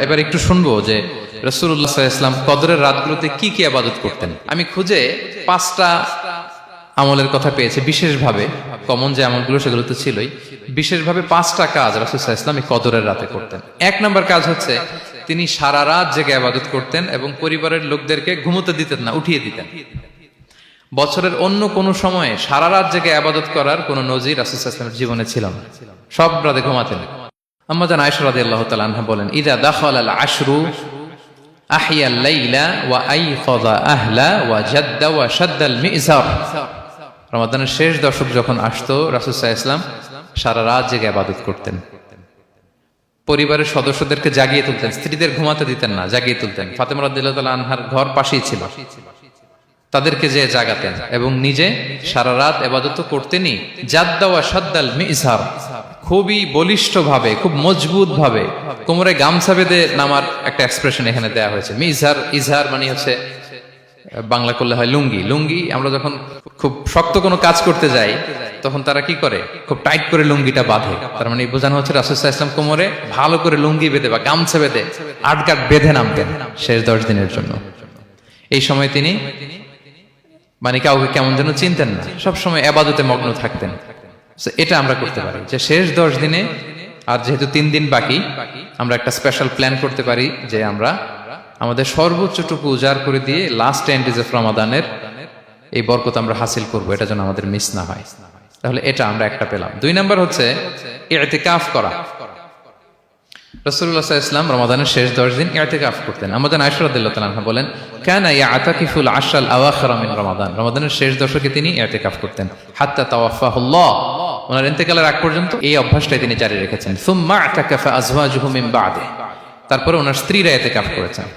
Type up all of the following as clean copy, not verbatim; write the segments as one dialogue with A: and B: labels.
A: এবার একটু শুনবো যে রাসূলুল্লাহ সাল্লাল্লাহু আলাইহি ওয়াসাল্লাম কদরের রাতগুলোতে কি কি ইবাদত করতেন। আমি খুঁজে 5টা আমলের কথা পেয়েছি বিশেষভাবে, কমন যে আমলগুলো সেগুলো তো ছিলই, বিশেষভাবে 5টা কাজ রাসূল সাল্লাল্লাহু আলাইহি ওয়াসাল্লাম এই কদরের রাতে করতেন। 1 নম্বর কাজ হচ্ছে তিনি সারা রাত জেগে ইবাদত করতেন এবং পরিবারের লোকদেরকে ঘুমোতে দিতেন না, উঠিয়ে দিতেন। বছরের অন্য কোনো সময়ে সারা রাত জেগে ইবাদত করার কোনো নজির রাসূল সাল্লাল্লাহু আলাইহি ওয়াসাল্লামের জীবনে ছিল না। সব রাতে ঘুমাতেন। আম্মা জান আয়েশা রাদিয়াল্লাহু তাআলা আনহা বলেন, ইযা দাখালাল আশরু আহিয়াল লাইলা ওয়া আইকাযা আহলা ওয়া জাদ্দা ওয়া শাদ্দাল মিজার। রমাদানের শেষ দশক যখন আসতো রাসূল সাল্লাল্লাহু আলাইহি ওয়াসাল্লাম সারা রাত জেগে ইবাদত করতেন। পরিবারের সদস্যদেরকে জাগিয়ে তুলতেন, স্ত্রীদের ঘুমাতে দিতেন না, জাগিয়ে তুলতেন। ফাতেমা রাদিয়াল্লাহু তাআলা আনহার ঘর পাশেই ছিল, তাদেরকে যে জাগাতেন এবং নিজে সারা রাত ইবাদত করতেনই। জাদ্দা ওয়া শাদ্দাল মিজার, খুবই বলিষ্ঠ ভাবে, খুব মজবুত ভাবে কোমরে গামছা বেঁধে নামার একটা এক্সপ্রেশন এখানে দেয়া হয়েছে। মিজার, ইজহার মানে হচ্ছে বাংলা করলে হয় লুঙ্গি। লুঙ্গি আমরা যখন খুব শক্ত কোনো কাজ করতে যাই তখন তারা কি করে, খুব টাইট করে লুঙ্গিটা বাঁধে। তার মানে বোঝানো হচ্ছে রাসূল সাল্লাল্লাহু আলাইহি ওয়াসাল্লাম কোমরে ভালো করে লুঙ্গি বেঁধে বা গামছা বেঁধে আটগাট বেঁধে নামতেন শেষ 10 দিনের জন্য। এই সময় তিনি মানে কাউকে কেমন যেন চিনতেন না, সবসময় ইবাদতে মগ্ন থাকতেন। এটা আমরা করতে পারি যে শেষ 10 দিনে, আর যেহেতু 3 দিন বাকি, আমরা একটা স্পেশাল প্ল্যান করতে পারি যে আমরা আমাদের সর্বোচ্চটুকু উজাড় করে দিয়ে লাস্ট 10 ডেজ অফ রমাদানের এই বরকত আমরা হাসিল করব, এটা যেন আমাদের মিস না হয়। তাহলে এটা আমরা একটা পেলাম। 2 নাম্বার হচ্ছে ইতিকাফ করা। রাসূলুল্লাহ সাল্লাল্লাহু আলাইহি ওয়াসাল্লাম রমাদানের শেষ 10 দিন ইতিকাফ করতেন। আমাদের আয়েশা রাদিয়াল্লাহু তাআলা আনহা বলেন, কানা ইয়াতাকিফুল আশরাল আওয়াখির মিন রমাদান। রমাদানের শেষ দশকে তিনি ইতিকাফ করতেন। হাত্তা তাওয়াফাহুল্লাহ, ওনার ইন্তেকালের আগ পর্যন্ত এই অভ্যাসটাই তিনি জারি রেখেছেন। সুম্মা আতাকাফা আজওয়াজুহু মিন বা'দে, তারপরে ওনার স্ত্রীরা ইতিকাফ করেছেন।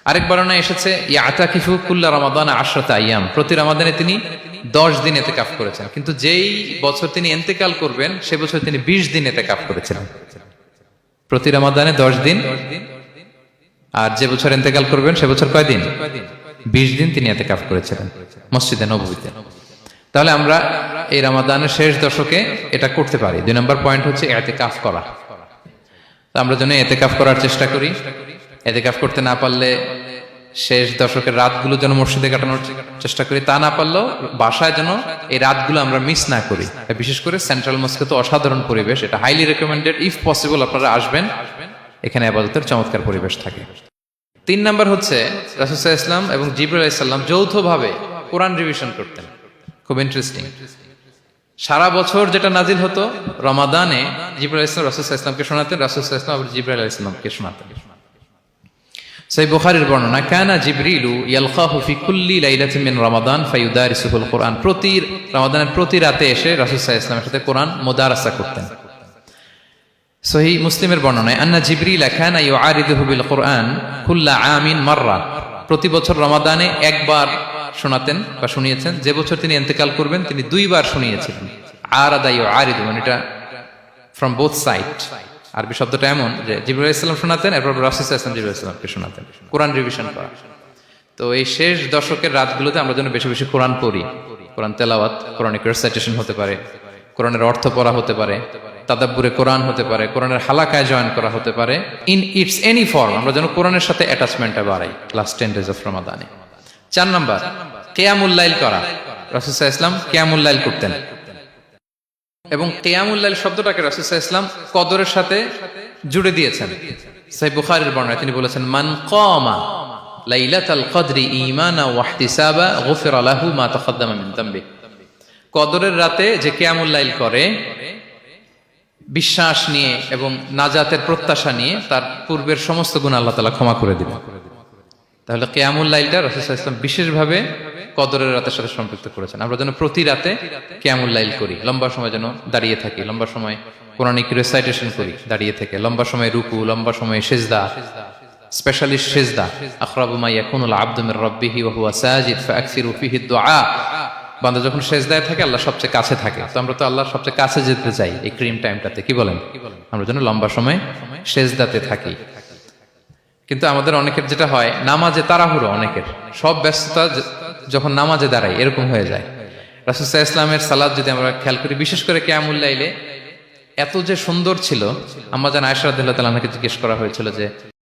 A: আরেক বর্ণনায় এসেছে ইয়াতাকিফু কুল্লা রমাদান 10 আইয়াম, প্রতি রমাদানে তিনি 10 দিন ইতিকাফ করেছেন। কিন্তু যেই বছর তিনি ইন্তেকাল করবেন সে বছর তিনি 20 দিন ইতিকাফ করেছিলেন। প্রতি রমাদানে 10 দিন, আর যে বছর ইন্তেকাল করবেন সে বছর কয় দিন? 20 দিন তিনি ইতিকাফ করেছিলেন মসজিদে নববীতে। তাহলে আমরা এই রমাদানের শেষ দশকে এটা করতে পারি। 2 নম্বর পয়েন্ট হচ্ছে ইতিকাফ করা। তো আমরা যেন ইতিকাফ করার চেষ্টা করি। ইতিকাফ করতে না পারলে শেষ দশকের রাতগুলো যেন মসজিদে কাটানোর চেষ্টা করি, তা না পারলেও বাসায় যেন এই রাতগুলো আমরা মিস না করি। বিশেষ করে সেন্ট্রাল মস্কে তো অসাধারণ পরিবেশ, এটা হাইলি রেকমেন্ডেড। ইফ পসিবল আপনারা আসবেন, এখানে ইবাদতের চমৎকার পরিবেশ থাকে। 3 নাম্বার হচ্ছে রাসূল সাল্লাল্লাহু আলাইহি ওয়াসাল্লাম এবং জিবরাইল আলাইহিস সালাম যৌথভাবে কোরআন রিভিশন করতেন। খুব ইন্টারেস্টিং। সারা বছর যেটা নাজিল হতো রমাদানে জিবরাইল আলাইহিস সালাম রাসূল সাল্লাল্লাহু আলাইহি ওয়াসাল্লামকে শোনাতেন, রাসূল সাল্লাল্লাহু আলাইহি ওয়াসাল্লাম আবার জিবরাইল আলাইহিস সালামকে শোনাতেন। সহিহ বুখারীর বর্ণনা, কানা জিবরিলু ইয়ালকাহু ফি কুল্লি লাইলাতিন মিন রমাদান ফায়ুদারিসুল কুরআন। প্রতি রমাদানের প্রতি রাতে এসে রাসূল সাল্লাল্লাহু আলাইহি ওয়াসাল্লামের সাথে কোরআন মুদারাসা করতেন। সহিহ মুসলিমের বর্ণনায়, আন্না জিবরিলা কানা ইউআরিদুহু বিল কুরআন কুল্লা আমিন মাররা। প্রতি বছর রমাদানে একবার শোনাতেন বা শুনিয়েছেন। যে বছর তিনি ইন্তেকাল করবেন তিনি 2 বার শুনিয়েছিলেন। আরাদা ইউআরিদু মানে এটা ফ্রম বোথ সাইড। আরবি শব্দটা এমন যে জিবরাইল আলাইহিস সালাম শোনাতেন, এরপর রাসূল সাল্লাল্লাহু আলাইহি ওয়াসাল্লাম জিবরাইল আলাইহিস সালামকে শোনাতেন। কোরআন রিভিশন করা। তো এই শেষ দশকের রাতগুলোতে আমরা যেন বেশি বেশি কোরআন পড়ি। কোরআন তেলাওয়াত, কোরআনিক রিসাইটেশন হতে পারে, কোরআনের অর্থ পড়া হতে পারে, তাদাব্বুরে কোরআন হতে পারে, কোরআনের হালাকায় জয়েন করা হতে পারে। ইন ইটস এনি ফর্ম আমরা যেন কোরআনের সাথে অ্যাটাচমেন্টটা বাড়াই লাস্ট 10 ডেজ অফ রমাদানে। 4 নাম্বার কিয়ামুল লাইল করা। রাসূল সাল্লাল্লাহু আলাইহি ওয়াসাল্লাম কিয়ামুল লাইল করতেন এবং কিয়ামুল লাইল শব্দটাকে রাসূল সাল্লাল্লাহু আলাইহি ওয়াসাল্লাম কদরের সাথে জুড়ে দিয়েছেন। সহিহ বুখারীর বর্ণনায় তিনি বলেছেন, মান কামা লাইলাতাল কদরি ঈমানা ওয়া ইহতিসাবা গুফিরা লাহু মা তাকাদ্দামা মিন যামবি। কদরের রাতে যে কিয়ামুল লাইল করে বিশ্বাস নিয়ে এবং নাজাতের প্রত্যাশা নিয়ে, তার পূর্বের সমস্ত গুনাহ আল্লাহ তাআলা ক্ষমা করে দিবেন। তাহলে কিয়ামুল লাইলটা রাসূল সাল্লাল্লাহু আলাইহি ওয়াসাল্লাম বিশেষভাবে কদরের রাতের সাথে সম্পৃক্ত করেছেন। আমরা যেন প্রতি রাতে কিয়ামুল লাইল করি, লম্বা সময় যেন দাঁড়িয়ে থাকি, লম্বা সময় কোরআনিক রিসাইটেশন করি দাঁড়িয়ে থেকে, লম্বা সময় রুকু, লম্বা সময় সিজদা, স্পেশালি সিজদা। আখরাবু মা ইয়াকুনুল আবদু মির রাব্বিহি ওয়া হুয়া সাজিদ ফাআকসিরু ফিহি দুআ। বান্দা যখন সিজদায় থাকে আল্লাহ সবচেয়ে কাছে থাকে। তো আমরা তো আল্লাহর সবচেয়ে কাছে যেতে চাই এই ক্রিম টাইমটাতে, কি বলেন? আমরা যেন লম্বা সময় সিজদাতে থাকি। কিন্তু আমাদের অনেকের যেটা হয়, নামাজে তাড়াহুড়ো, অনেকের সব ব্যস্ততা যখন নামাজে দাঁড়াই এরকম হয়ে যায়। রাসূল সাল্লাল্লাহু আলাইহি ওয়াসাল্লামের সালাত যদি আমরা খেয়াল করি, বিশেষ করে কিয়ামুল লাইলে এত যে সুন্দর ছিল, আম্মা জান আয়েশা রাদিয়াল্লাহু তাআলা আনহাকে জিজ্ঞেস করা হয়েছিল যে